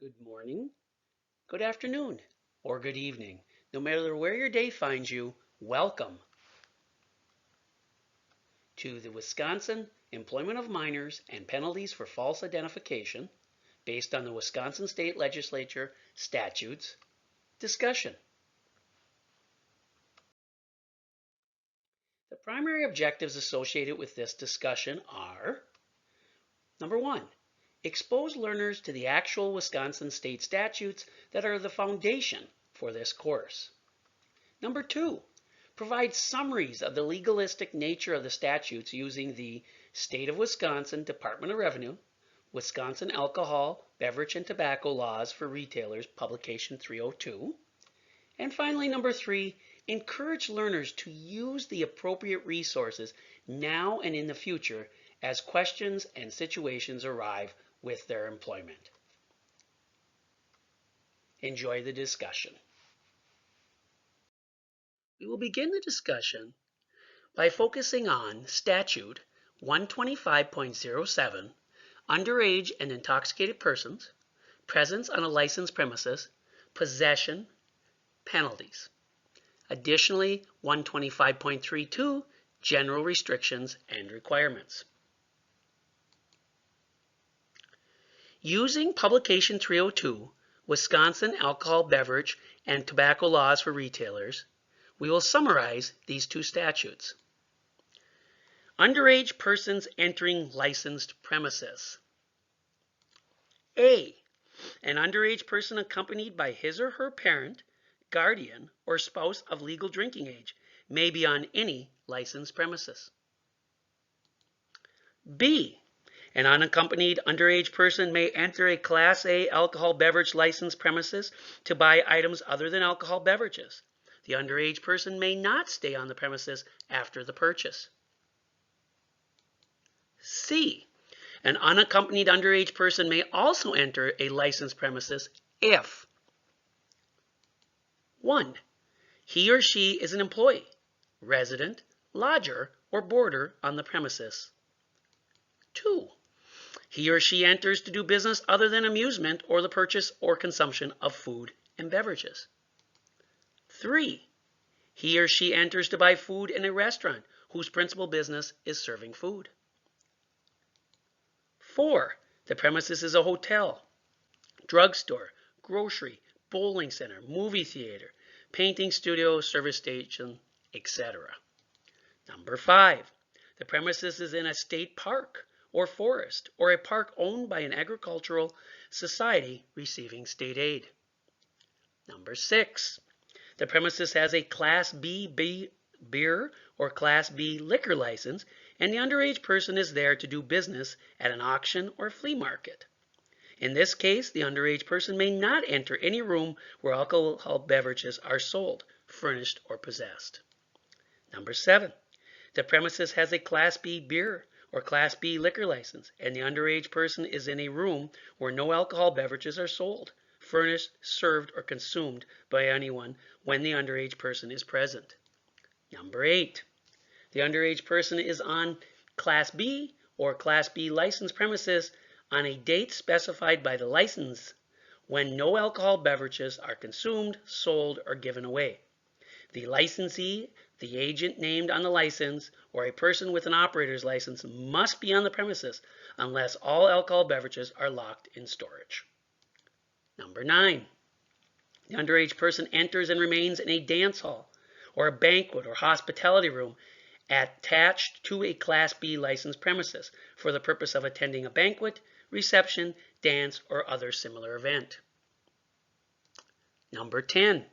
Good morning, good afternoon, or good evening. No matter where your day finds you, welcome to the Wisconsin Employment of Minors and Penalties for False Identification based on the Wisconsin State Legislature statutes discussion. The primary objectives associated with this discussion are: number one, expose learners to the actual Wisconsin state statutes that are the foundation for this course. Number two, provide summaries of the legalistic nature of the statutes using the State of Wisconsin Department of Revenue, Wisconsin Alcohol, Beverage, and Tobacco Laws for Retailers, Publication 302. And finally, number three, encourage learners to use the appropriate resources now and in the future as questions and situations arrive with their employment. Enjoy the discussion. We will begin the discussion by focusing on Statute 125.07, underage and intoxicated persons, presence on a licensed premises, possession, penalties. Additionally, 125.32, general restrictions and requirements. Using Publication 302, Wisconsin Alcohol, Beverage, and Tobacco Laws for Retailers, we will summarize these two statutes. Underage persons entering licensed premises. A. An underage person accompanied by his or her parent, guardian, or spouse of legal drinking age may be on any licensed premises. B. An unaccompanied underage person may enter a Class A alcohol beverage licensed premises to buy items other than alcohol beverages. The underage person may not stay on the premises after the purchase. C. An unaccompanied underage person may also enter a licensed premises if 1. He or she is an employee, resident, lodger, or boarder on the premises. 2. He or she enters to do business other than amusement or the purchase or consumption of food and beverages. 3. He or she enters to buy food in a restaurant whose principal business is serving food. 4. The premises is a hotel, drugstore, grocery, bowling center, movie theater, painting studio, service station, etc. Number 5. The premises is in a state park or forest or a park owned by an agricultural society receiving state aid. Number 6. The premises has a Class B beer or Class B liquor license, and the underage person is there to do business at an auction or flea market. In this case, the underage person may not enter any room where alcohol beverages are sold, furnished, or possessed. Number 7. The premises has a Class B beer or Class B liquor license, and the underage person is in a room where no alcohol beverages are sold, furnished, served, or consumed by anyone when the underage person is present. Number 8. The underage person is on Class B or Class B licensed premises on a date specified by the license when no alcohol beverages are consumed, sold, or given away. The licensee, the agent named on the license, or a person with an operator's license must be on the premises unless all alcohol beverages are locked in storage. Number 9. The underage person enters and remains in a dance hall or a banquet or hospitality room attached to a Class B licensed premises for the purpose of attending a banquet, reception, dance, or other similar event. Number 10.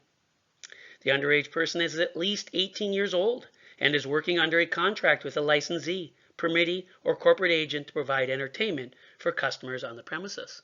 The underage person is at least 18 years old and is working under a contract with a licensee, permittee, or corporate agent to provide entertainment for customers on the premises.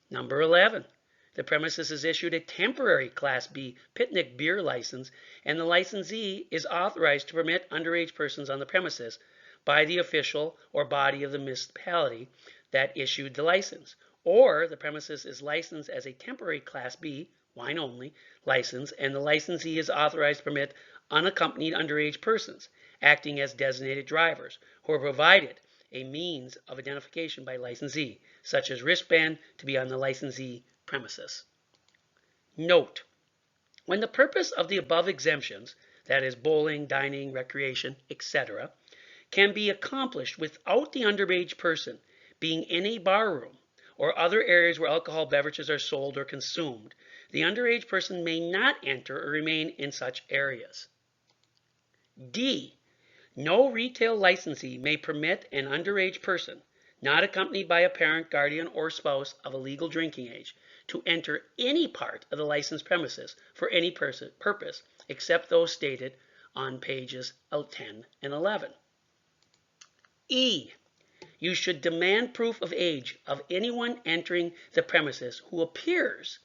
Number 11. The premises is issued a temporary Class B picnic beer license, and the licensee is authorized to permit underage persons on the premises by the official or body of the municipality that issued the license, or the premises is licensed as a temporary Class B, wine only, license, and the licensee is authorized to permit unaccompanied underage persons, acting as designated drivers, who are provided a means of identification by licensee, such as wristband to be on the licensee premises. Note, when the purpose of the above exemptions, that is bowling, dining, recreation, etc., can be accomplished without the underage person being in a barroom or other areas where alcohol beverages are sold or consumed, the underage person may not enter or remain in such areas. D. No retail licensee may permit an underage person, not accompanied by a parent, guardian, or spouse of a legal drinking age, to enter any part of the licensed premises for any purpose except those stated on pages 10 and 11. E. You should demand proof of age of anyone entering the premises who appears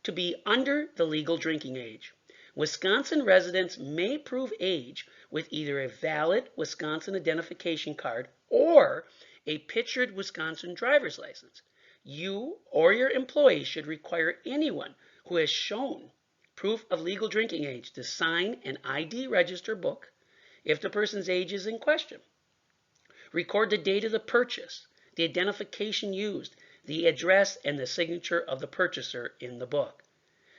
to be under the legal drinking age. Wisconsin residents may prove age with either a valid Wisconsin identification card or a pictured Wisconsin driver's license. You or your employee should require anyone who has shown proof of legal drinking age to sign an ID register book if the person's age is in question. Record the date of the purchase, the identification used, the address, and the signature of the purchaser in the book.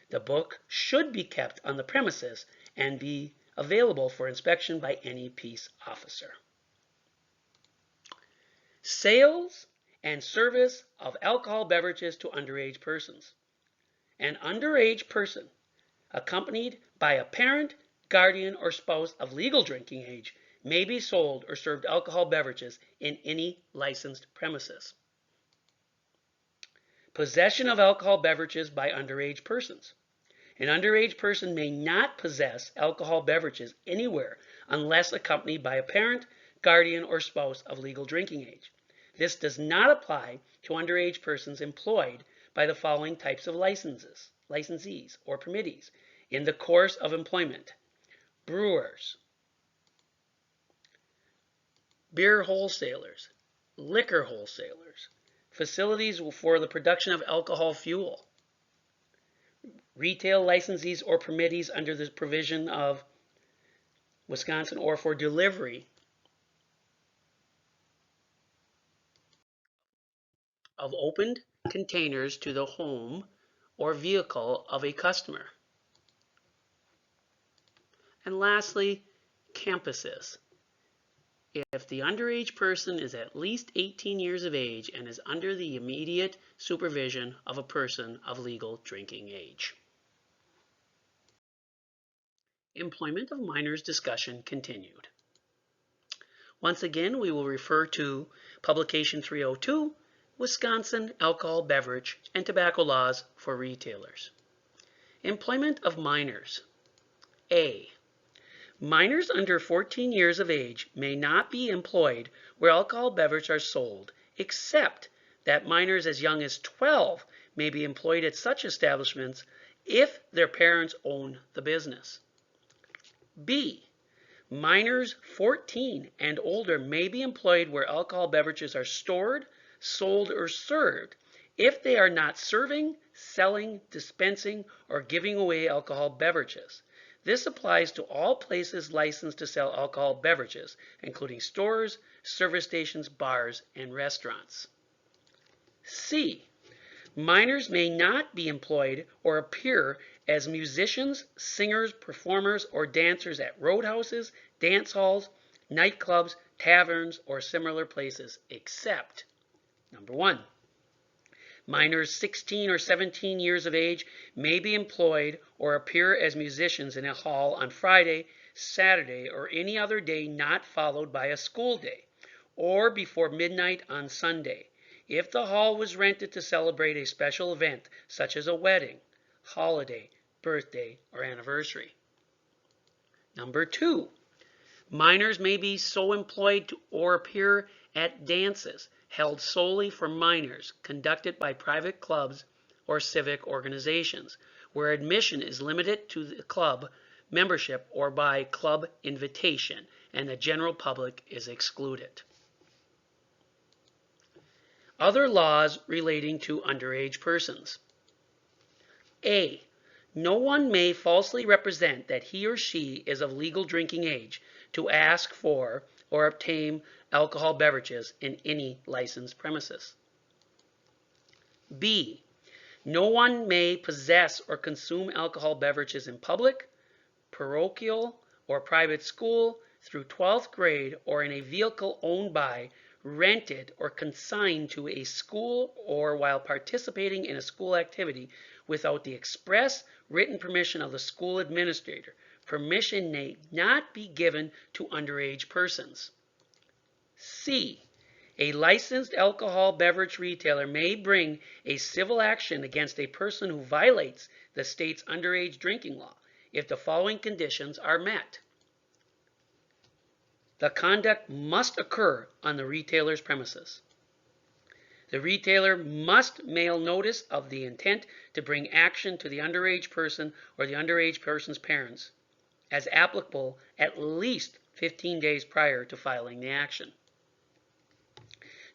The book should be kept on the premises and be available for inspection by any peace officer. Sales and service of alcohol beverages to underage persons. An underage person accompanied by a parent, guardian, or spouse of legal drinking age may be sold or served alcohol beverages in any licensed premises. Possession of alcohol beverages by underage persons. An underage person may not possess alcohol beverages anywhere unless accompanied by a parent, guardian, or spouse of legal drinking age. This does not apply to underage persons employed by the following types of licensees or permittees in the course of employment: brewers, beer wholesalers, liquor wholesalers, facilities for the production of alcohol fuel, retail licensees or permittees under the provision of Wisconsin or for delivery of opened containers to the home or vehicle of a customer. And lastly, campuses. If the underage person is at least 18 years of age and is under the immediate supervision of a person of legal drinking age. Employment of minors discussion continued. Once again, we will refer to Publication 302, Wisconsin Alcohol, Beverage, and Tobacco Laws for Retailers. Employment of minors. A. Minors under 14 years of age may not be employed where alcohol beverages are sold, except that minors as young as 12 may be employed at such establishments if their parents own the business. B. Minors 14 and older may be employed where alcohol beverages are stored, sold, or served if they are not serving, selling, dispensing, or giving away alcohol beverages. This applies to all places licensed to sell alcohol beverages, including stores, service stations, bars, and restaurants. C. Minors may not be employed or appear as musicians, singers, performers, or dancers at roadhouses, dance halls, nightclubs, taverns, or similar places, except: number 1. Minors 16 or 17 years of age may be employed or appear as musicians in a hall on Friday, Saturday, or any other day not followed by a school day, or before midnight on Sunday, if the hall was rented to celebrate a special event such as a wedding, holiday, birthday, or anniversary. Number 2. Minors may be so employed to, or appear at dances held solely for minors conducted by private clubs or civic organizations, where admission is limited to the club membership or by club invitation, and the general public is excluded. Other laws relating to underage persons. A. No one may falsely represent that he or she is of legal drinking age to ask for or obtain alcohol beverages in any licensed premises. B. No one may possess or consume alcohol beverages in public, parochial, or private school through 12th grade or in a vehicle owned by, rented, or consigned to a school or while participating in a school activity without the express written permission of the school administrator. Permission may not be given to underage persons. C. A licensed alcohol beverage retailer may bring a civil action against a person who violates the state's underage drinking law if the following conditions are met. The conduct must occur on the retailer's premises. The retailer must mail notice of the intent to bring action to the underage person or the underage person's parents, as applicable at least 15 days prior to filing the action.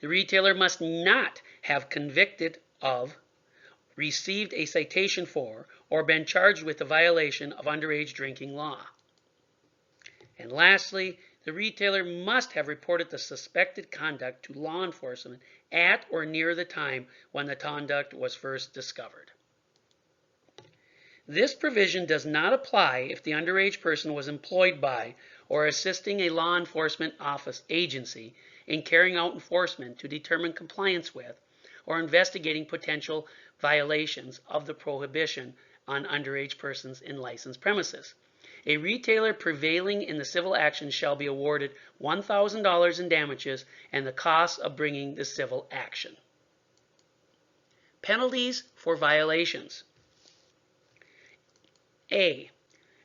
The retailer must not have convicted of, received a citation for, or been charged with a violation of underage drinking law. And lastly, the retailer must have reported the suspected conduct to law enforcement at or near the time when the conduct was first discovered. This provision does not apply if the underage person was employed by or assisting a law enforcement agency in carrying out enforcement to determine compliance with or investigating potential violations of the prohibition on underage persons in licensed premises. A retailer prevailing in the civil action shall be awarded $1,000 in damages and the costs of bringing the civil action. Penalties for violations. A.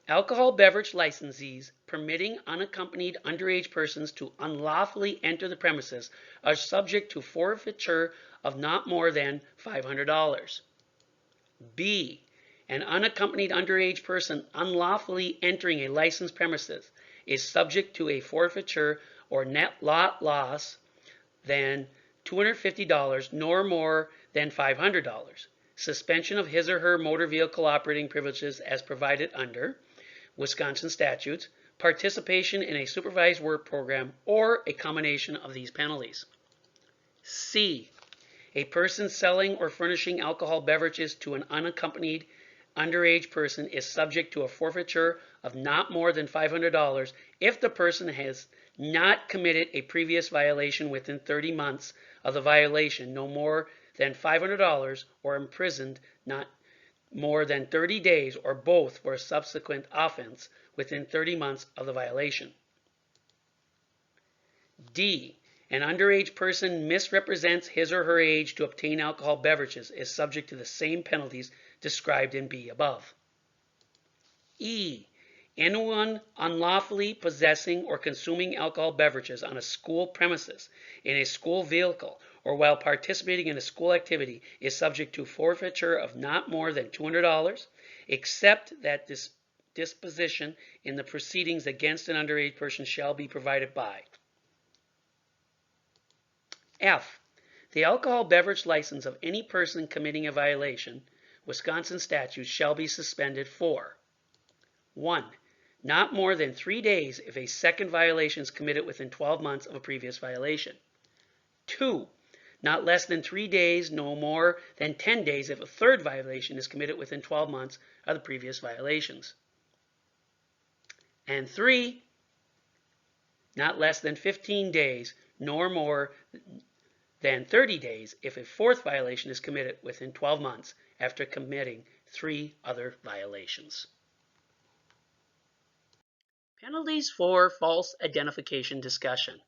Alcohol beverage licensees permitting unaccompanied underage persons to unlawfully enter the premises are subject to forfeiture of not more than $500. B. An unaccompanied underage person unlawfully entering a licensed premises is subject to a forfeiture or net lot loss than $250 nor more than $500. Suspension of his or her motor vehicle operating privileges as provided under Wisconsin statutes, participation in a supervised work program, or a combination of these penalties. C. A person selling or furnishing alcohol beverages to an unaccompanied underage person is subject to a forfeiture of not more than $500 if the person has not committed a previous violation within 30 months of the violation, no more than $500, or imprisoned not more than 30 days, or both for a subsequent offense within 30 months of the violation. D. An underage person misrepresents his or her age to obtain alcohol beverages is subject to the same penalties described in B above. E. Anyone unlawfully possessing or consuming alcohol beverages on a school premises, in a school vehicle, or while participating in a school activity is subject to forfeiture of not more than $200, except that disposition in the proceedings against an underage person shall be provided by. F. The alcohol beverage license of any person committing a violation, Wisconsin statutes, shall be suspended for 1. Not more than 3 days if a second violation is committed within 12 months of a previous violation. 2. Not less than 3 days, no more than 10 days if a third violation is committed within 12 months of the previous violations. And 3. Not less than 15 days, nor more than 30 days if a fourth violation is committed within 12 months after committing 3 other violations. Penalties for false identification discussion.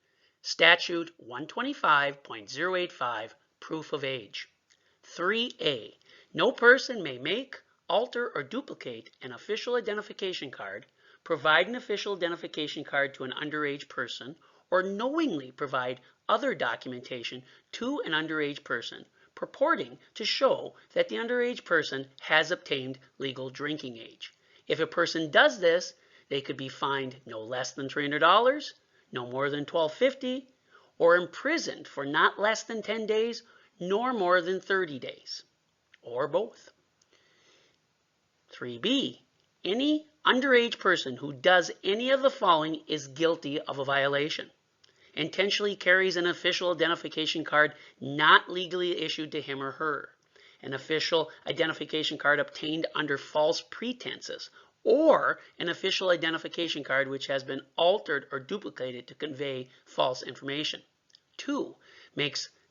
Statute 125.085, proof of age. 3A. No person may make, alter, or duplicate an official identification card, provide an official identification card to an underage person, or knowingly provide other documentation to an underage person purporting to show that the underage person has obtained legal drinking age. If a person does this, they could be fined no less than $300, no more than $1,250, or imprisoned for not less than 10 days, nor more than 30 days, or both. 3B. Any underage person who does any of the following is guilty of a violation. intentionally carries an official identification card not legally issued to him or her, an official identification card obtained under false pretenses, or an official identification card which has been altered or duplicated to convey false information. 2.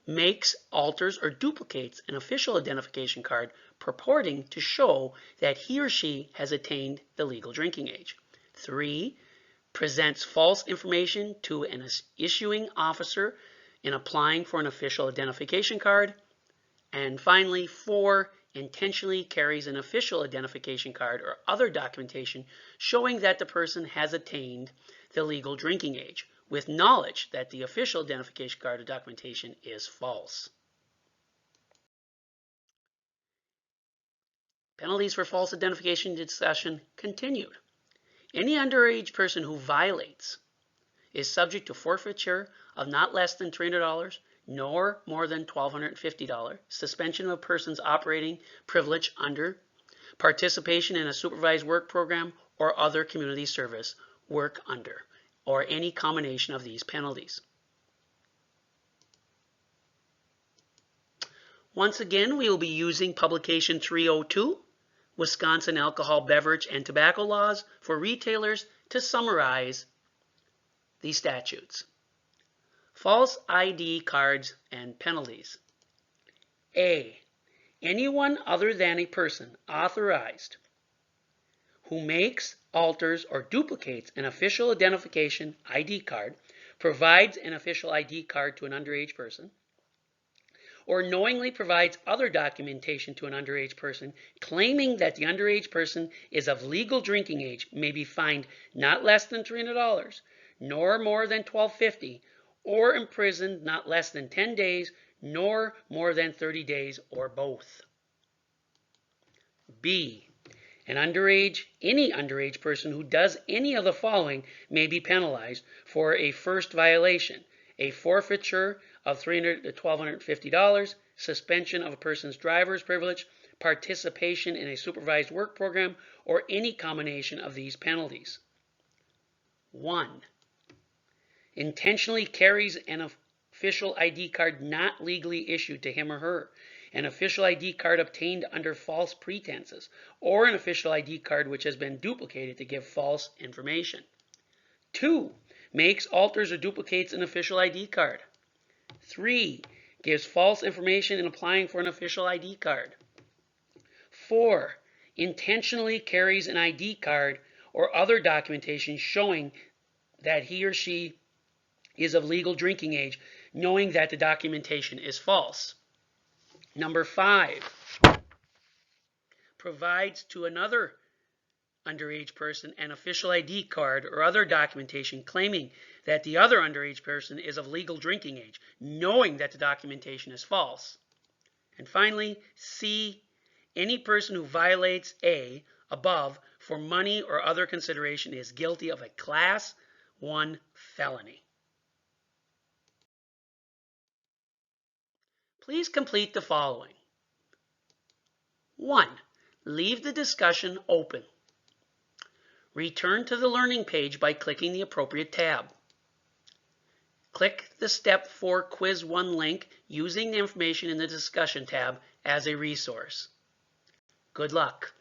Makes, alters, or duplicates an official identification card purporting to show that he or she has attained the legal drinking age. 3. Presents false information to an issuing officer in applying for an official identification card. And finally, 4. Intentionally carries an official identification card or other documentation showing that the person has attained the legal drinking age, with knowledge that the official identification card or documentation is false. Penalties for false identification discussion continued. Any underage person who violates is subject to forfeiture of not less than $300, nor more than $1,250, suspension of a person's operating privilege under, participation in a supervised work program or other community service work under, or any combination of these penalties. Once again, we will be using Publication 302, Wisconsin Alcohol, Beverage, and Tobacco Laws for Retailers, to summarize the statutes. False ID cards and penalties. A. Anyone other than a person authorized who makes, alters, or duplicates an official identification ID card, provides an official ID card to an underage person, or knowingly provides other documentation to an underage person claiming that the underage person is of legal drinking age may be fined not less than $300, nor more than $1,250, or imprisoned not less than 10 days, nor more than 30 days, or both. B. Any underage person who does any of the following may be penalized for a first violation: a forfeiture of $300 to $1,250, suspension of a person's driver's privilege, participation in a supervised work program, or any combination of these penalties. 1. Intentionally carries an official ID card not legally issued to him or her, an official ID card obtained under false pretenses, or an official ID card which has been duplicated to give false information. 2. Makes, alters, or duplicates an official ID card. 3. Gives false information in applying for an official ID card. 4. Intentionally carries an ID card or other documentation showing that he or she is of legal drinking age, knowing that the documentation is false. Number 5. Provides to another underage person an official ID card or other documentation claiming that the other underage person is of legal drinking age, knowing that the documentation is false. And finally, C. Any person who violates A above for money or other consideration is guilty of a Class 1 felony. Please complete the following. 1. Leave the discussion open. Return to the learning page by clicking the appropriate tab. Click the Step 4 Quiz 1 link using the information in the discussion tab as a resource. Good luck.